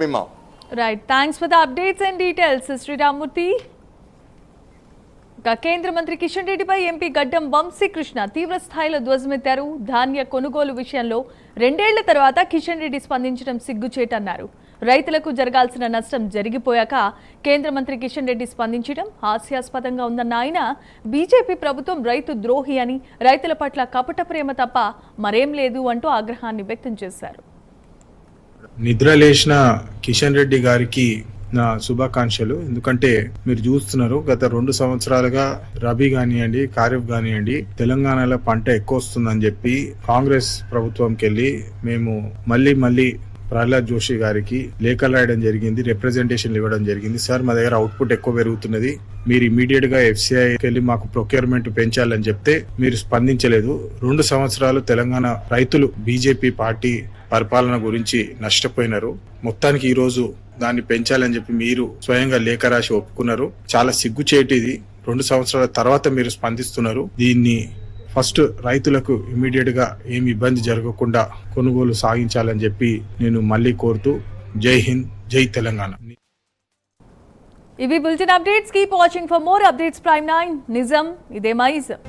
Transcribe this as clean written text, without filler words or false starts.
Right. Thanks for the updates and details, Sri Ramurthy. కేంద్ర మంత్రి కిషన్ రెడ్డిపై ఎంపీ గడ్డం వంశీకృష్ణ తీవ్ర స్థాయిలో ధ్వజమెత్తారు. ధాన్య కొనుగోలు విషయంలో 2 ఏళ్ల తర్వాత కిషన్ రెడ్డి స్పందించడం సిగ్గుచేటన్నారు. రైతులకు జరగాల్సిన నష్టం జరిగిపోయాక కేంద్ర మంత్రి కిషన్ రెడ్డి స్పందించడం హాస్యాస్పదంగా ఉందన్న ఆయన బీజేపీ ప్రభుత్వం రైతు ద్రోహి అని, రైతుల పట్ల కపట ప్రేమ తప్ప మరేం లేదు అంటూ ఆగ్రహాన్ని వ్యక్తం చేశారు. నిద్రలేసిన కిషన్ రెడ్డి గారికి నా శుభాకాంక్షలు. ఎందుకంటే మీరు చూస్తున్నారు, గత 2 సంవత్సరాలుగా రబీ కానివ్వండి, ఖరీఫ్ కానివ్వండి, తెలంగాణలో పంట ఎక్కువ వస్తుందని చెప్పి కాంగ్రెస్ ప్రభుత్వంకి వెళ్ళి మేము మళ్ళీ ప్రహ్లాద్ జోషి గారికి లేఖలు రాయడం జరిగింది, రిప్రజెంటేషన్లు ఇవ్వడం జరిగింది. సార్, మా దగ్గర అవుట్పుట్ ఎక్కువ పెరుగుతున్నది, మీరు ఇమీడియట్ గా FCIకి వెళ్ళి మాకు ప్రొక్యూర్మెంట్ పెంచాలని చెప్తే మీరు స్పందించలేదు. 2 సంవత్సరాలు తెలంగాణ రైతులు బీజేపీ పార్టీ పరిపాలన గురించి నష్టపోయినారు. మొత్తానికి ఈ రోజు దాన్ని పెంచాలని చెప్పి మీరు స్వయంగా లేఖ రాసి ఒప్పుకున్నారు. చాలా సిగ్గుచేటిది. 2 సంవత్సరాల తర్వాత మీరు స్పందిస్తున్నారు. దీన్ని ఫస్ట్ రైతులకు ఇమీడియట్ గా ఏమి ఇబ్బంది జరగకుండా కొనుగోలు సాగించాలని చెప్పి నేను మళ్ళీ కోరుతూ జై హింద్, జై తెలంగాణ. ఇవి bulletin updates. Keep watching for more updates. Prime 9 నిజం ఇదే మైజం.